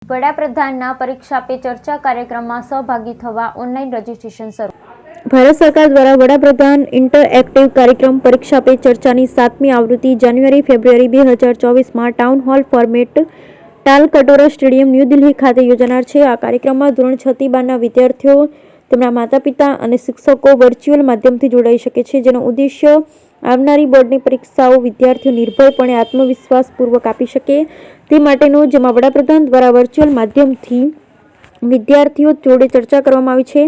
વડાપ્રધાનના પરીક્ષા પે ચર્ચા કાર્યક્રમમાં સહભાગી થવા ઓનલાઈન રજીસ્ટ્રેશન શરૂ. ભારત સરકાર દ્વારા વડાપ્રધાન ઇન્ટરએક્ટિવ કાર્યક્રમ પરીક્ષા પે ચર્ચાની 7મી આવૃત્તિ જાન્યુઆરી-ફેબ્રુઆરી 2024માં town hall format Talkatora stadium new Delhi ખાતે યોજાનાર છે. આ કાર્યક્રમમાં ધોરણ 6 થી 12ના વિદ્યાર્થીઓ, તેમના માતા-પિતા અને શિક્ષકો વર્ચ્યુઅલ માધ્યમથી જોડાઈ શકે છે, જેનો ઉદ્દેશ્ય આવનારી બોર્ડની પરીક્ષાઓ વિદ્યાર્થીઓ નિર્ભયપણે આત્મવિશ્વાસપૂર્વક આપી શકે તે માટેનો, જેમાં વડાપ્રધાન દ્વારા વર્ચ્યુઅલ માધ્યમથી વિદ્યાર્થીઓ જોડે ચર્ચા કરવામાં આવી છે.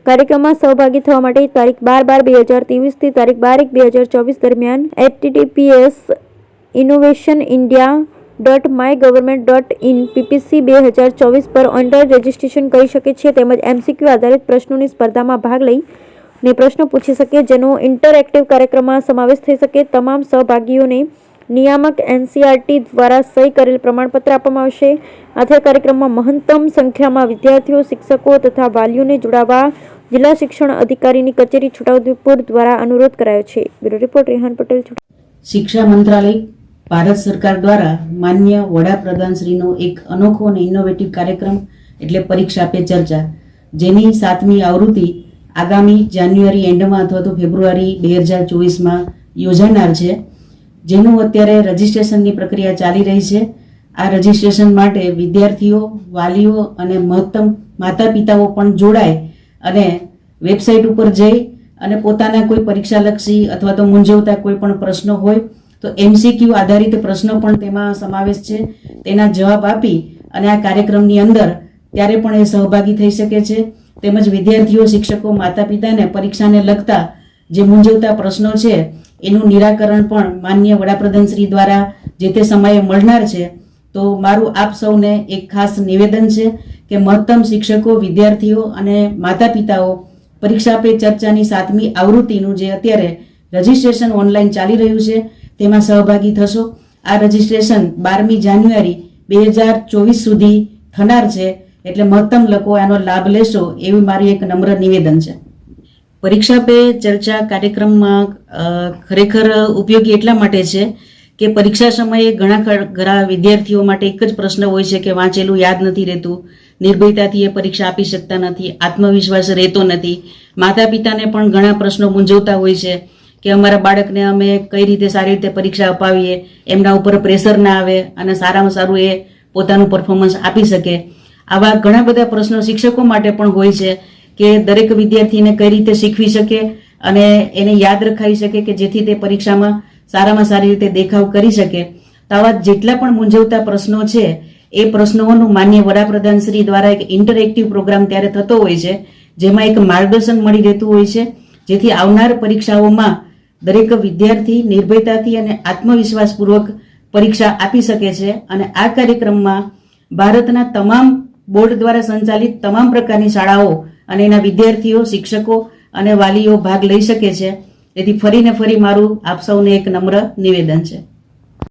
કાર્યક્રમમાં સહભાગી થવા માટે તારીખ 12/12/2023 થી તારીખ 12/1/2024 દરમિયાન https://innovationindia.mygovernment.in PPC 2024 પર ઓનલાઈન રજીસ્ટ્રેશન કરી શકે છે તેમજ MCQ આધારિત પ્રશ્નોની સ્પર્ધામાં ભાગ લઈને પ્રશ્નો પૂછી શકે, જેનો ઇન્ટરેક્ટિવ કાર્યક્રમમાં સમાવેશ થઈ શકે. તમામ સહભાગીઓને નિયામક NCERT દ્વારા સહી કરેલ પ્રમાણપત્ર આપવામાં આવશે. આથી કાર્યક્રમમાં મહત્તમ સંખ્યામાં વિદ્યાર્થીઓ, શિક્ષકો તથા વાલીઓને જોડાવા જિલ્લા શિક્ષણ અધિકારીની કચેરી છોટાઉદેપુર દ્વારા અનુરોધ કરાયો છે. Bureau report Rehan Patel. શિક્ષા મંત્રાલય ભારત સરકાર દ્વારા માન્ય વડાપ્રધાનશ્રીનો એક અનોખો અને ઇનોવેટિવ કાર્યક્રમ એટલે પરીક્ષા પે ચર્ચા, જેની 7મી આવૃત્તિ આગામી જાન્યુઆરી એન્ડમાં અથવા તો ફેબ્રુઆરી 2024માં યોજાનાર છે, જેનું અત્યારે રજીસ્ટ્રેશનની પ્રક્રિયા ચાલી રહી છે. આ રજીસ્ટ્રેશન માટે વિદ્યાર્થીઓ, વાલીઓ અને મહત્તમ માતા પિતાઓ પણ જોડાય અને વેબસાઇટ ઉપર જઈ અને પોતાના કોઈ પરીક્ષાલક્ષી અથવા તો મૂંઝવતા કોઈ પણ પ્રશ્નો હોય તો MCQ આધારિત પ્રશ્નો પણ તેમાં સમાવેશ છે, તેના જવાબ આપી અને આ કાર્યક્રમની અંદર ત્યારે પણ એ સહભાગી થઈ શકે છે. તેમજ વિદ્યાર્થીઓ, શિક્ષકો, માતા પિતાને પરીક્ષાને લગતા જે મૂંઝવતા પ્રશ્નો છે એનું નિરાકરણ પણ માન્ય વડાપ્રધાનશ્રી દ્વારા જે તે સમયે મળનાર છે. તો મારું આપ સૌને એક ખાસ નિવેદન છે કે મહત્તમ શિક્ષકો, વિદ્યાર્થીઓ અને માતા પિતાઓ પરીક્ષા પે ચર્ચાની 7મી આવૃત્તિનું જે અત્યારે રજીસ્ટ્રેશન ઓનલાઈન ચાલી રહ્યું છે તેમાં સહભાગી થશો. આ રજીસ્ટ્રેશન 12મી જાન્યુઆરી 2024 સુધી થનાર છે, એટલે મહત્તમ લોકો આનો લાભ લેશો એવી મારી એક નમ્ર નિવેદન છે. પરીક્ષા પે ચર્ચા કાર્યક્રમમાં ખરેખર ઉપયોગી એટલા માટે છે કે પરીક્ષા સમયે ઘણા વિદ્યાર્થીઓ માટે એક જ પ્રશ્ન હોય છે કે વાંચેલું યાદ નથી રહેતું, નિર્ભયતાથી એ પરીક્ષા આપી શકતા નથી, આત્મવિશ્વાસ રહેતો નથી. માતા પિતાને પણ ઘણા પ્રશ્નો મૂંઝવતા હોય છે કે અમારા બાળકને અમે કઈ રીતે સારી રીતે પરીક્ષા અપાવીએ, એમના ઉપર પ્રેશર ના આવે અને સારામાં સારું એ પોતાનું પરફોર્મન્સ આપી શકે. આવા ઘણા બધા પ્રશ્નો શિક્ષકો માટે પણ હોય છે કે દરેક વિદ્યાર્થીને કઈ રીતે શીખવી શકે અને એને યાદ રખાવી શકે કે જેથી તે પરીક્ષામાં સારામાં સારી રીતે દેખાવ કરી શકે. તો આવા જેટલા પણ મૂંઝવતા પ્રશ્નો છે એ પ્રશ્નોનું માન્ય વડાપ્રધાન શ્રી દ્વારા એક ઇન્ટરેક્ટિવ પ્રોગ્રામ ત્યારે થતો હોય છે, જેમાં એક માર્ગદર્શન મળી રહેતું હોય છે, જેથી આવનાર પરીક્ષાઓમાં દરેક વિદ્યાર્થી નિર્ભયતાથી અને આત્મવિશ્વાસપૂર્વક પરીક્ષા આપી શકે છે. અને આ કાર્યક્રમમાં ભારતના તમામ બોર્ડ દ્વારા સંચાલિત તમામ પ્રકારની શાળાઓ અને એના વિદ્યાર્થીઓ, શિક્ષકો અને વાલીઓ ભાગ લઈ શકે છે. તેથી ફરીને ફરી મારું આપ સૌને એક નમ્ર નિવેદન છે.